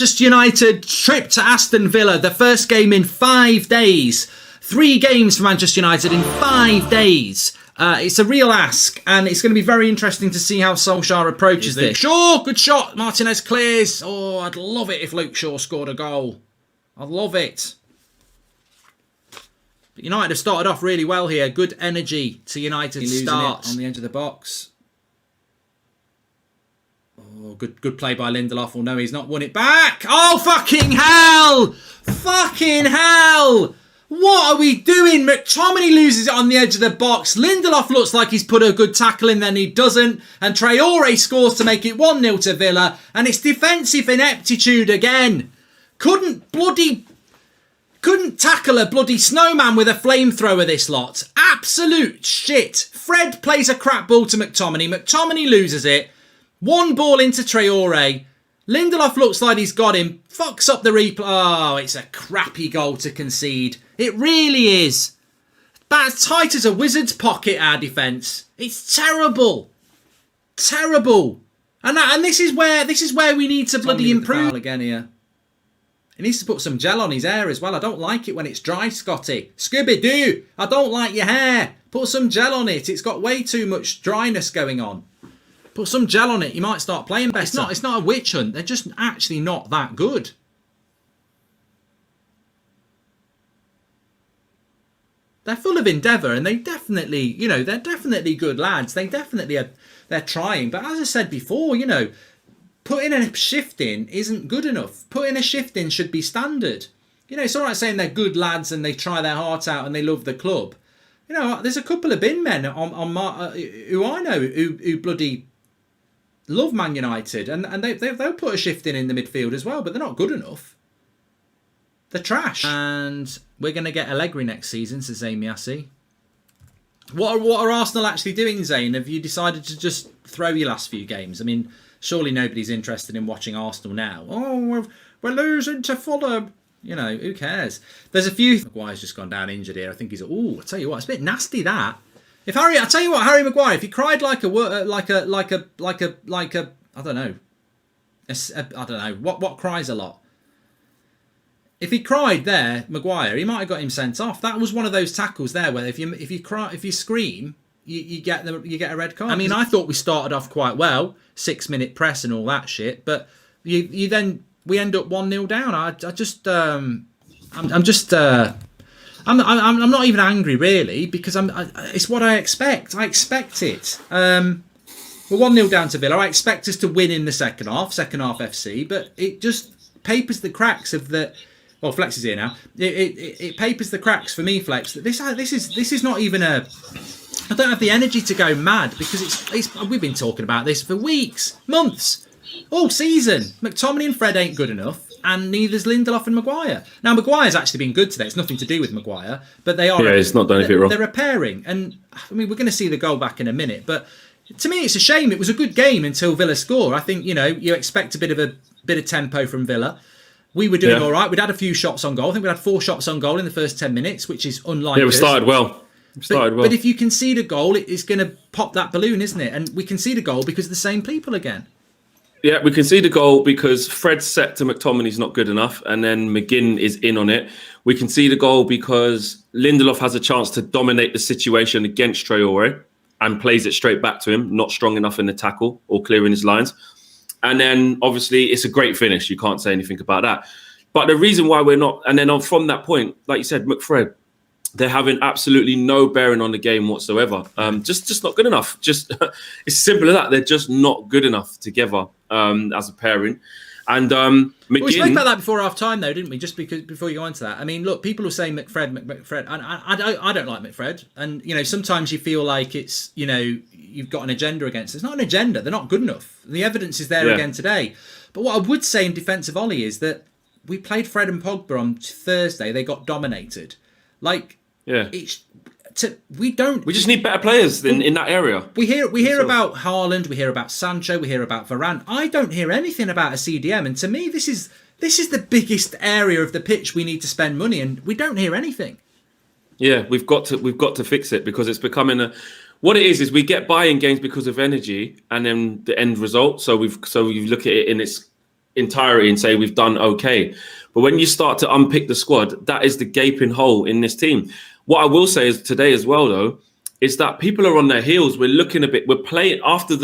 Manchester United trip to Aston Villa, the first game in 5 days. 3 games for Manchester United in 5 days. It's a real ask, and it's going to be very interesting to see how Solskjaer approaches this. Shaw, good shot. Martinez clears. Oh, I'd love it if Luke Shaw scored a goal. I'd love it. But United have started off really well here. Good energy to United's start. On the edge of the box. Oh, good play by Lindelof. Oh, no, he's not won it back. Oh, fucking hell! Fucking hell! What are we doing? McTominay loses it on the edge of the box. Lindelof looks like he's put a good tackle in, then he doesn't. And Traore scores to make it 1-0 to Villa. And it's defensive ineptitude again. Couldn't tackle a bloody snowman with a flamethrower, this lot. Absolute shit. Fred plays a crap ball to McTominay. McTominay loses it. 1 ball into Traore. Lindelof looks like he's got him. Fucks up the replay. Oh, it's a crappy goal to concede. It really is. About as tight as a wizard's pocket, our defence. It's terrible. Terrible. And this is where we need to bloody improve again here. He needs to put some gel on his hair as well. I don't like it when it's dry, Scotty. Scooby-Doo, I don't like your hair. Put some gel on it. It's got way too much dryness going on. Put some gel on it. You might start playing better. It's not a witch hunt. They're just actually not that good. They're full of endeavour, and they definitely, they're definitely good lads. They definitely they're trying. But as I said before, putting a shift in isn't good enough. Putting a shift in should be standard. It's all right saying they're good lads and they try their heart out and they love the club. There's a couple of bin men who I know who bloody love Man United, and they'll put a shift in the midfield as well, but they're not good enough. They're trash. And we're going to get Allegri next season, says Amy Assey. What are Arsenal actually doing, Zane? Have you decided to just throw your last few games? I mean, surely nobody's interested in watching Arsenal now. Oh, we're losing to Fulham. Who cares? There's a few. Maguire's just gone down injured here. I think he's. Oh, I tell you what, it's a bit nasty that. I tell you what, Harry Maguire, if he cried like a I don't know, what cries a lot. If he cried there, Maguire, he might have got him sent off. That was one of those tackles there where if you scream, you get a red card. I mean, I thought we started off quite well, 6-minute press and all that shit, but we end up 1-0 down. I'm not even angry really, because it's what I expect. I expect it. We're 1-0 down to Villa. I expect us to win in the second half FC, but it just papers the cracks of the. Well, Flex is here now. It papers the cracks for me, Flex. That this is not even a. I don't have the energy to go mad, because we've been talking about this for weeks, months, all season. McTominay and Fred ain't good enough, and neither's Lindelof and Maguire. Now, Maguire's actually been good today. It's nothing to do with Maguire, but they are. Yeah, he's not done anything wrong. They're a pairing, and I mean, we're going to see the goal back in a minute, but to me, it's a shame. It was a good game until Villa score. I think you expect a bit of tempo from Villa. We were doing all right. We'd had a few shots on goal. I think we had 4 shots on goal in the first 10 minutes, which is unlike us. We started well. But if you concede a goal, it's going to pop that balloon, isn't it? And we concede a goal because of the same people again. Yeah, we concede a goal because Fred's set to McTominay's not good enough, and then McGinn is in on it. We concede a goal because Lindelof has a chance to dominate the situation against Traore and plays it straight back to him, not strong enough in the tackle or clearing his lines. And then, obviously, it's a great finish. You can't say anything about that. But the reason why we're not... And then from that point, like you said, McFred, they're having absolutely no bearing on the game whatsoever. Just not good enough. It's simple as that. They're just not good enough together as a pairing. And McGinn... we spoke about that before half-time, though, didn't we? Just because before you go into that. I mean, look, people will say McFred. And I don't like McFred. And, sometimes you feel like it's, you've got an agenda against it. It's not an agenda. They're not good enough. The evidence is there again today. But what I would say in defence of Ollie is that we played Fred and Pogba on Thursday. They got dominated. We just need better players in that area. We hear about Haaland, we hear about Sancho, we hear about Varane. I don't hear anything about a CDM, and to me this is the biggest area of the pitch we need to spend money, and we don't hear anything. Yeah, we've got to fix it, because it's becoming what it is we get by in games because of energy and then the end result. So you look at it and it's entirety and say we've done okay. But when you start to unpick the squad, that is the gaping hole in this team. What I will say is today as well, though, is that people are on their heels. We're looking a bit. We're playing after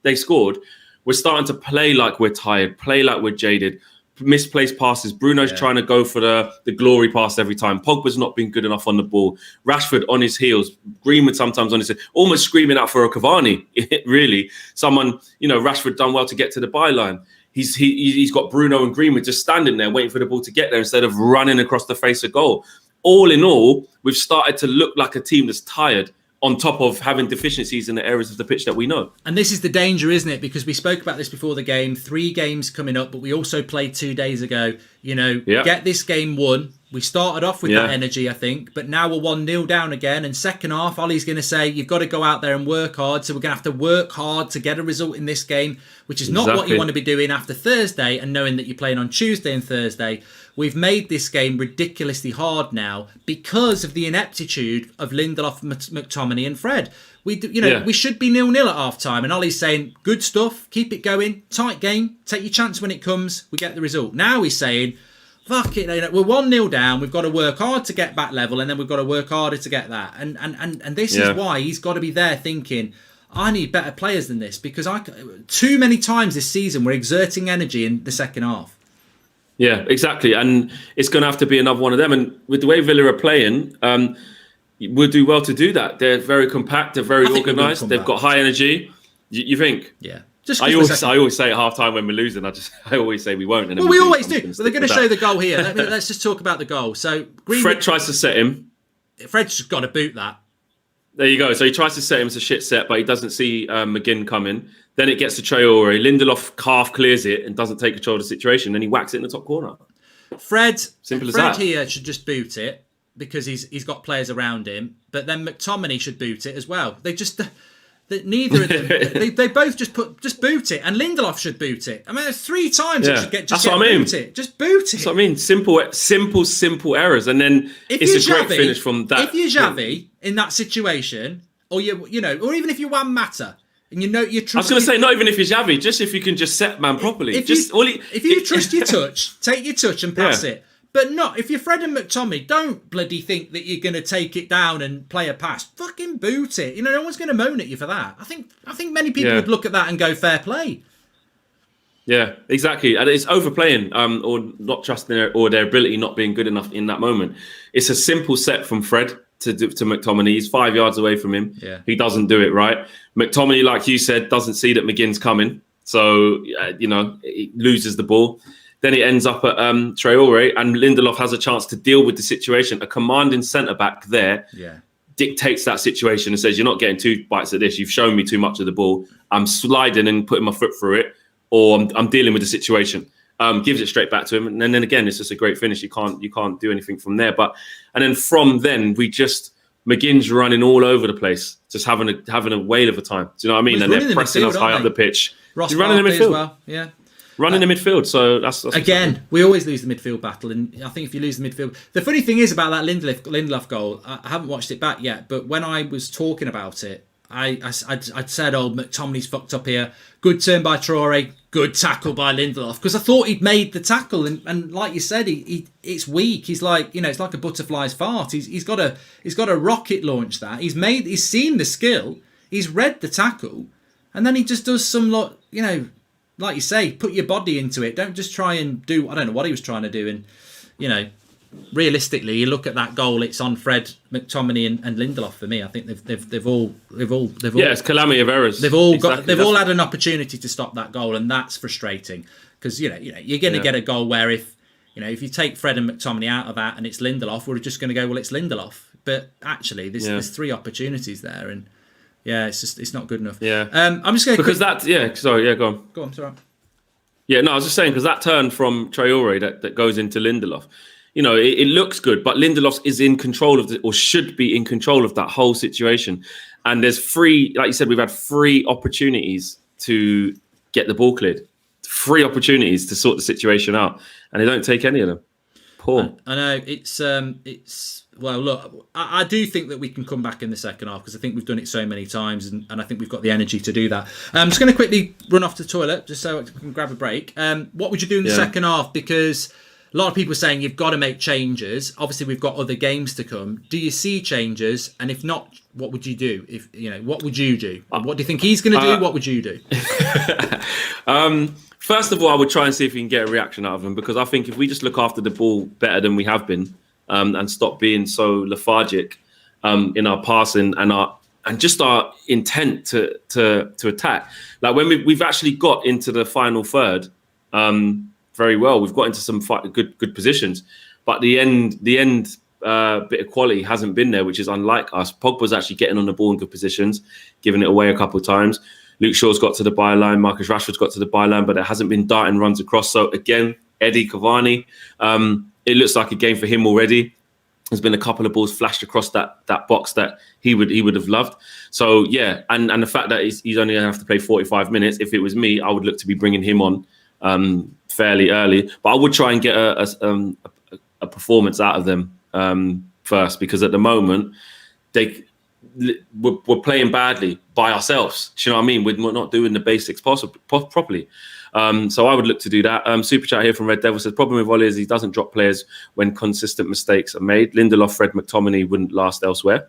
they scored. We're starting to play like we're tired, play like we're jaded. Misplaced passes. Bruno's trying to go for the glory pass every time. Pogba's not been good enough on the ball. Rashford on his heels. Greenwood sometimes on his heels. Almost screaming out for a Cavani, really. Someone, Rashford done well to get to the byline. He's got Bruno and Greenwood just standing there waiting for the ball to get there instead of running across the face of goal. All in all, we've started to look like a team that's tired, on top of having deficiencies in the areas of the pitch that we know. And this is the danger, isn't it? Because we spoke about this before the game. 3 games coming up, but we also played 2 days ago. Get this game won. We started off with that energy, I think, but now we're 1-0 down again. And second half, Ollie's going to say, you've got to go out there and work hard. So we're going to have to work hard to get a result in this game, which is not what you want to be doing after Thursday and knowing that you're playing on Tuesday and Thursday. We've made this game ridiculously hard now because of the ineptitude of Lindelof, McTominay and Fred. We should be 0-0 at half time. And Ollie's saying, good stuff, keep it going, tight game, take your chance when it comes, we get the result. Now he's saying, fuck it, we're 1-0 down, we've got to work hard to get back level, and then we've got to work harder to get that. And this is why he's got to be there thinking, I need better players than this, because too many times this season we're exerting energy in the second half. Yeah, exactly. And it's going to have to be another one of them. And with the way Villa are playing, we'll do well to do that. They're very compact. They're very organised. They've got high energy. You think? Yeah. I always say at half time when we're losing, I always say we won't. And then we always do. Well, they're going to show the goal here. Let's just talk about the goal. So Fred tries to set him. Fred's just got to boot that. There you go. So he tries to set him. It's a shit set, but he doesn't see McGinn coming. Then it gets to Traore. Lindelof half clears it and doesn't take control of the situation. Then he whacks it in the top corner. Fred that. Here should just boot it because he's got players around him. But then McTominay should boot it as well. Neither of them. they both just boot it, and Lindelof should boot it. I mean, there's 3 times it should get boot it. Just boot it. That's what I mean. Simple errors, and then it's a great finish from that. If you're Xavi in that situation, or or even if you're Juan Mata, and you're I was going to say, not even if you're Xavi, just if you can just set man properly. If you trust your touch, take your touch and pass it. But not if you're Fred and McTominay, don't bloody think that you're going to take it down and play a pass. Fucking boot it. No one's going to moan at you for that. I think many people would look at that and go, fair play. Yeah, exactly. And it's overplaying or not trusting or their ability not being good enough in that moment. It's a simple set from Fred to McTominay. He's 5 yards away from him. Yeah. He doesn't do it right. McTominay, like you said, doesn't see that McGinn's coming. So, he loses the ball. Then it ends up at Traore, and Lindelof has a chance to deal with the situation. A commanding centre-back there dictates that situation and says, you're not getting 2 bites at this. You've shown me too much of the ball. I'm sliding and putting my foot through it, or I'm dealing with the situation. Gives it straight back to him. And then again, it's just a great finish. You can't do anything from there. And then from then, McGinn's running all over the place, just having a whale of a time. Do you know what I mean? And they're pressing us high up the pitch. Ross He's running in midfield as well. Yeah. Running the midfield, so that's again, we always lose the midfield battle, and I think if you lose the midfield, the funny thing is about that Lindelof goal, I haven't watched it back yet, but when I was talking about it, I'd said, McTominay's fucked up here. Good turn by Traore, good tackle by Lindelof, because I thought he'd made the tackle, and like you said, it's weak. He's like, it's like a butterfly's fart. He's got a rocket launch that. He's seen the skill, he's read the tackle, and then he just does some like you say, put your body into it. Don't just try and do. I don't know what he was trying to do. And realistically, you look at that goal. It's on Fred, McTominay, and Lindelof for me. I think they've all. Yeah, it's calamity of errors. They've all all had an opportunity to stop that goal, and that's frustrating because you're going to get a goal where if you take Fred and McTominay out of that and it's Lindelof, we're just going to go, well, it's Lindelof. But actually, there's 3 opportunities there, and. Yeah, it's not good enough. Yeah, I'm just going to Sorry, go on. Go on, sorry. Yeah, no, I was just saying because that turn from Traore that goes into Lindelof, it looks good, but Lindelof is in control of or should be in control of that whole situation. And there's 3, like you said, we've had 3 opportunities to get the ball cleared, 3 opportunities to sort the situation out, and they don't take any of them. poor. I know it's well. Look, I do think that we can come back in the second half because I think we've done it so many times, and I think we've got the energy to do that. I'm just going to quickly run off to the toilet just so I can grab a break. What would you do in the second half? Because a lot of people are saying you've got to make changes. Obviously, we've got other games to come. Do you see changes? And if not, what would you do? If what would you do? What do you think he's going to do? What would you do? First of all, I would try and see if we can get a reaction out of them, because I think if we just look after the ball better than we have been, and stop being so lethargic in our passing and just our intent to attack. Like when we've actually got into the final third very well. We've got into some good positions, but the end bit of quality hasn't been there, which is unlike us. Pogba's actually getting on the ball in good positions, giving it away a couple of times. Luke Shaw's got to the byline, Marcus Rashford's got to the byline, but it hasn't been darting runs across. So again, Eddie Cavani, it looks like a game for him already. There's been a couple of balls flashed across that box that he would have loved. So yeah, and the fact that he's only going to have to play 45 minutes. If it was me, I would look to be bringing him on fairly early. But I would try and get a performance out of them first, because at the moment we're playing badly by ourselves. Do you know what I mean? We're not doing the basics properly. So I would look to do that. Super chat here from Red Devil says, problem with Ollie is he doesn't drop players when consistent mistakes are made. Lindelof, Fred, McTominay wouldn't last elsewhere.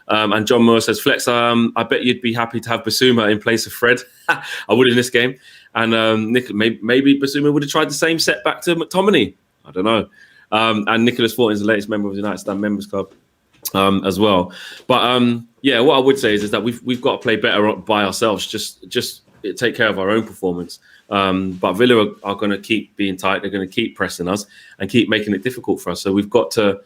And John Moore says, Flex, I bet you'd be happy to have Basuma in place of Fred. I would in this game. And maybe Basuma would have tried the same setback to McTominay. I don't know. And Nicholas Fortin is the latest member of the United Stand Members Club as well. But yeah, what I would say is that we've got to play better by ourselves. Just take care of our own performance. But Villa are going to keep being tight. They're going to keep pressing us and keep making it difficult for us. So we've got to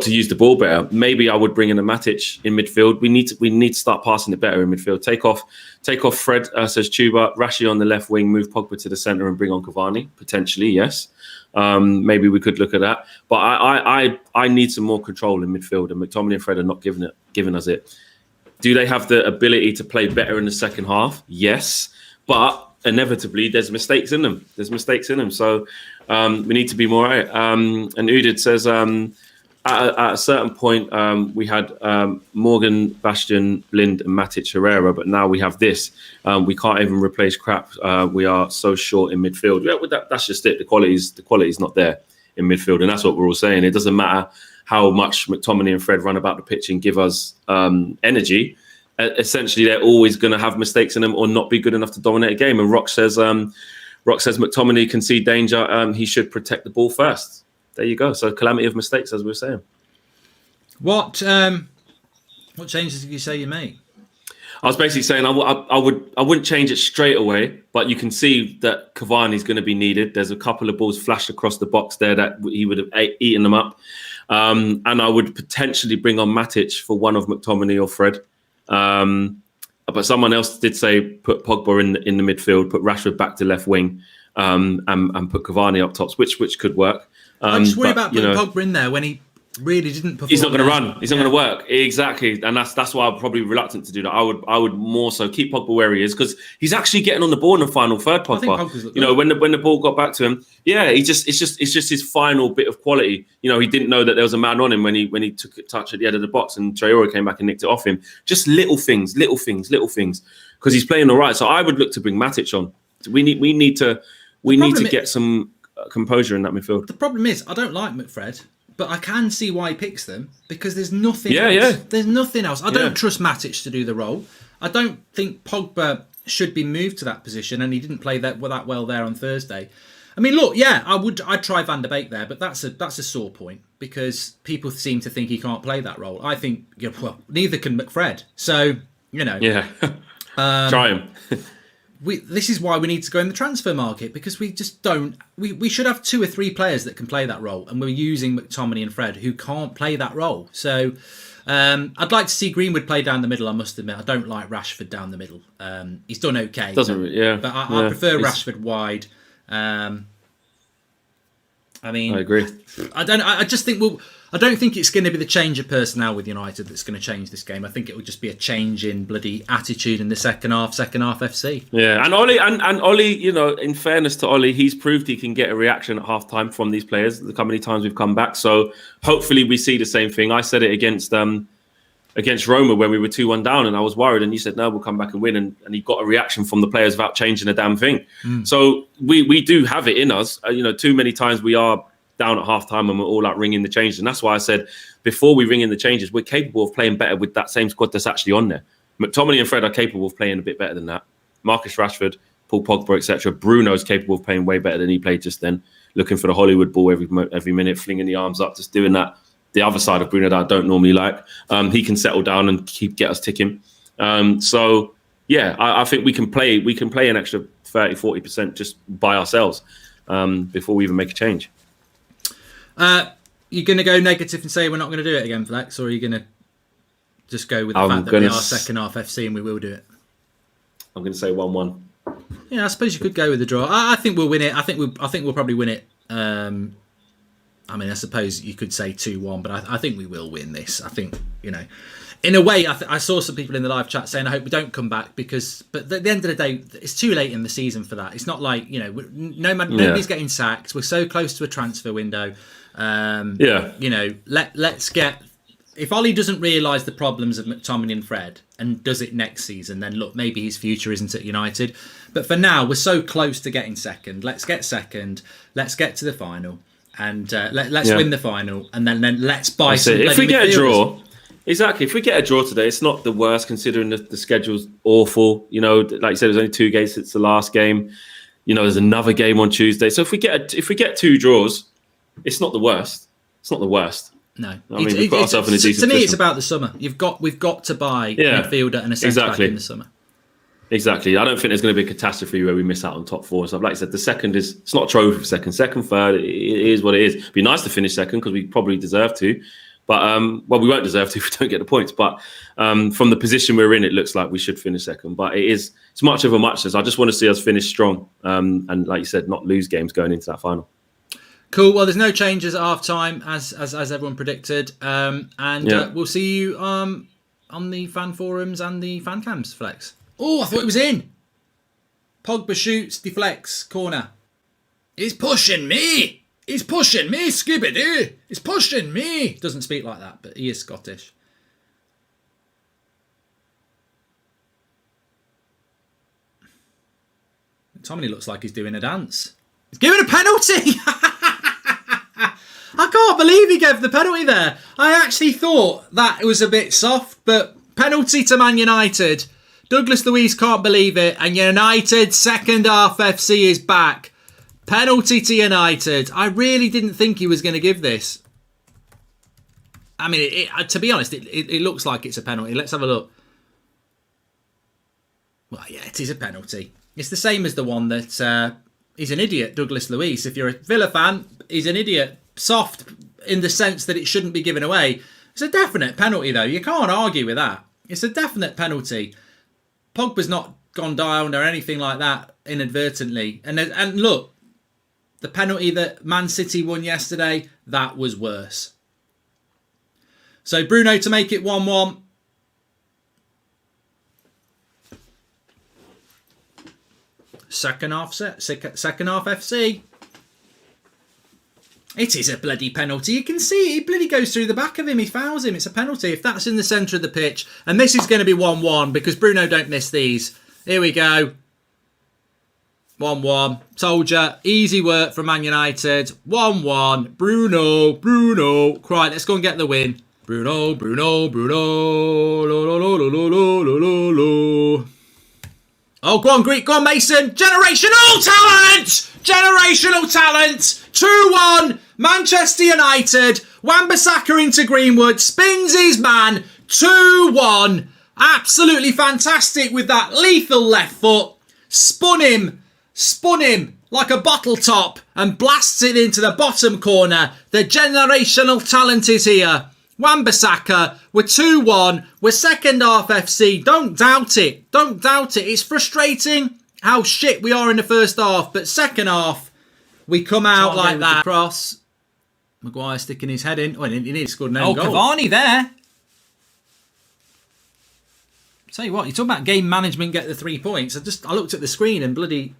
use the ball better. Maybe I would bring in a Matic in midfield. We need to start passing it better in midfield. Take off Fred, says Chuba. Rashi on the left wing, move Pogba to the centre and bring on Cavani, potentially, yes. Maybe we could look at that. But I need some more control in midfield, and McTominay and Fred are not giving us it. Do they have the ability to play better in the second half? Yes. But inevitably, there's mistakes in them. So we need to be more right. And Udid says, at a certain point, we had Morgan, Bastion, Blind, and Matic Herrera, but now we have this. We can't even replace crap. We are so short in midfield. Yeah, that's just it. The quality's not there in midfield, and that's what we're all saying. It doesn't matter how much McTominay and Fred run about the pitch and give us energy. Essentially, they're always going to have mistakes in them or not be good enough to dominate a game. And Rock says McTominay can see danger. He should protect the ball first. There you go. So calamity of mistakes, as we were saying. What changes did you say you made? I was basically saying I wouldn't change it straight away, but you can see that Cavani's going to be needed. There's a couple of balls flashed across the box there that he would have eaten them up, and I would potentially bring on Matic for one of McTominay or Fred. But someone else did say put Pogba in the midfield, put Rashford back to left wing, and put Cavani up tops, which could work. I just worry about putting Pogba in there when he really didn't perform. He's not going to run. He's not going to work. Exactly, and that's why I'm probably reluctant to do that. I would more so keep Pogba where he is, because he's actually getting on the ball in the final third. Pogba, when the ball got back to him, yeah, it's just his final bit of quality. He didn't know that there was a man on him when he took a touch at the end of the box, and Traore came back and nicked it off him. Just little things, because he's playing all right. So I would look to bring Matic on. We need to get some composure in that midfield. The problem is I don't like McFred, but I can see why he picks them, because there's nothing else. Yeah. There's nothing else. I don't trust Matic to do the role. I don't think Pogba should be moved to that position, and he didn't play that well there on Thursday. I mean, look, yeah, I'd try Van der Beek there, but that's a sore point, because people seem to think he can't play that role. I think, neither can McFred. So, Yeah. Try him. This is why we need to go in the transfer market, because we just don't. We should have 2 or 3 players that can play that role, and we're using McTominay and Fred who can't play that role. So I'd like to see Greenwood play down the middle. I must admit, I don't like Rashford down the middle. He's done okay, but I prefer Rashford wide. I mean, I agree. I just think I don't think it's going to be the change of personnel with United that's going to change this game. I think it will just be a change in bloody attitude in the second half FC. Yeah, and Ollie, you know, in fairness to Ollie, he's proved he can get a reaction at half time from these players. Look how many times we've come back. So hopefully we see the same thing. I said it against Roma when we were 2-1 down, and I was worried, and you said, no, we'll come back and win. And he got a reaction from the players without changing a damn thing. So we do have it in us. You know, too many times we are down at half time and we're all out ringing the changes. And that's why I said, before we ring in the changes, we're capable of playing better with that same squad that's actually on there. McTominay and Fred are capable of playing a bit better than that. Marcus Rashford, Paul Pogba, etc. Bruno's capable of playing way better than he played just then, looking for the Hollywood ball every minute, flinging the arms up, just doing that. The other side of Bruno that I don't normally like. He can settle down and get us ticking. So yeah, I think we can play an extra 30-40% just by ourselves before we even make a change. You're going to go negative and say we're not going to do it again, Flex, or are you going to just go with the fact that we are second half FC and we will do it? I'm going to say 1-1. Yeah, I suppose you could go with the draw. I think we'll win it. I think we'll probably win it. I mean, I suppose you could say 2-1, but I think we will win this. I think, you know, in a way, I saw some people in the live chat saying, I hope we don't come back but at the end of the day, it's too late in the season for that. It's not like, you know, nobody's getting sacked. We're so close to a transfer window. You know, let's get. If Ollie doesn't realise the problems of McTominay and Fred and does it next season, then look, maybe his future isn't at United. But for now, we're so close to getting second. Let's get second. Let's get to the final, and let's win the final, and then let's buy some. If we get a draw, exactly. If we get a draw today, it's not the worst considering the schedule's awful. You know, like you said, there's only 2 games since the last game. You know, there's another game on Tuesday. So if we get 2 draws, it's not the worst. It's not the worst. No, I mean, we've got ourselves in a decent to me, position. it's about the summer. We've got to buy a midfielder and a centre back in the summer. Exactly. I don't think there's going to be a catastrophe where we miss out on top 4 and stuff. Like I said, the second it's not a trophy for second, third. It is what it is. It'd be nice to finish second because we probably deserve to, but well, we won't deserve to if we don't get the points. But from the position we're in, it looks like we should finish second. But it's much of a muchness. I just want to see us finish strong and like you said, not lose games going into that final. Cool. Well, there's no changes at half time as everyone predicted, we'll see you on the fan forums and the fan cams. Flex. Oh, I thought it was in. Pogba shoots, deflects, corner. He's pushing me. He's pushing me, Skibbity. He's pushing me. Doesn't speak like that, but he is Scottish. Tommy looks like he's doing a dance. He's giving a penalty. I can't believe he gave the penalty there. I actually thought that was a bit soft, but penalty to Man United. Douglas Luiz can't believe it, and United second half FC is back. Penalty to United. I really didn't think he was going to give this. I mean, to be honest, it looks like it's a penalty. Let's have a look. Well, yeah, it is a penalty. It's the same as the one that he's an idiot, Douglas Luiz. If you're a Villa fan, he's an idiot. Soft in the sense that it shouldn't be given away. It's a definite penalty, though. You can't argue with that. It's a definite penalty. Pogba's not gone down or anything like that inadvertently. And look, the penalty that Man City won yesterday, that was worse. So Bruno to make it 1-1. Second half FC. It is a bloody penalty. You can see he bloody goes through the back of him. He fouls him. It's a penalty. If that's in the centre of the pitch, and this is going to be 1-1 because Bruno don't miss these. Here we go. 1-1. Told you. Easy work from Man United. 1-1. Bruno. Right, let's go and get the win. Bruno. Lo, lo, lo, lo, lo, lo, lo, lo. Oh, go on, Greek. Go on, Mason. Generational talent. 2-1. Manchester United. Wan-Bissaka into Greenwood. Spins his man. 2-1. Absolutely fantastic with that lethal left foot. Spun him like a bottle top and blasts it into the bottom corner. The generational talent is here. Wan-Bissaka, we're 2-1, we're second half FC, don't doubt it, it's frustrating how shit we are in the first half, but second half, We come out Target like with that. the Cross. Maguire sticking his head in. Oh, he nearly scored an Oh, own goal. Cavani there. Tell you what, you talk about game management, get the 3 points. I looked at the screen and bloody,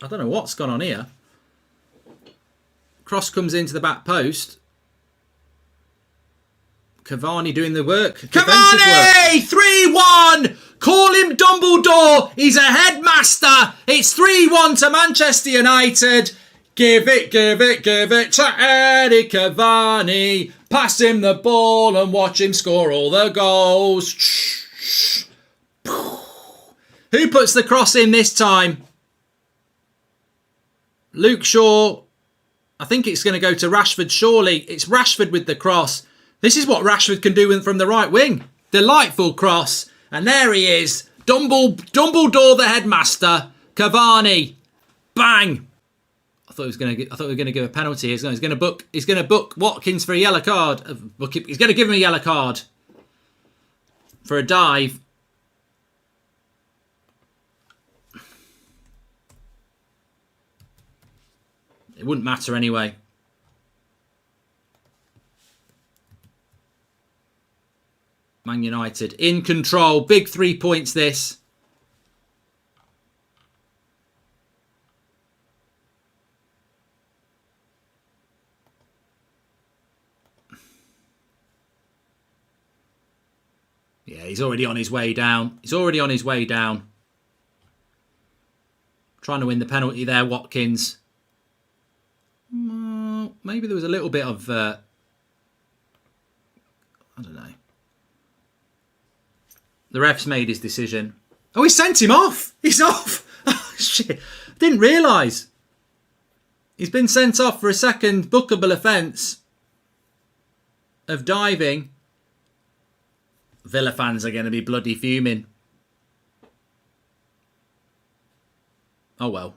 I don't know what's gone on here. Cross comes into the back post. Cavani doing the work. Cavani! 3-1! Call him Dumbledore! He's a headmaster! It's 3-1 to Manchester United. Give it to Eddie Cavani. Pass him the ball and watch him score all the goals. Who puts the cross in this time? Luke Shaw. I think it's going to go to Rashford, surely. It's Rashford with the cross. This is what Rashford can do from the right wing. Delightful cross. And there he is. Dumbledore the headmaster. Cavani. Bang. I thought we were going to give a penalty. He's going to book Watkins for a yellow card. He's going to give him a yellow card for a dive. It wouldn't matter anyway. Man United in control. Big 3 points this. Yeah, he's already on his way down. Trying to win the penalty there, Watkins. Maybe there was a little bit of... I don't know. The ref's made his decision. Oh, he sent him off. He's off. Oh, shit. Didn't realise. He's been sent off for a second bookable offence of diving. Villa fans are going to be bloody fuming. Oh well.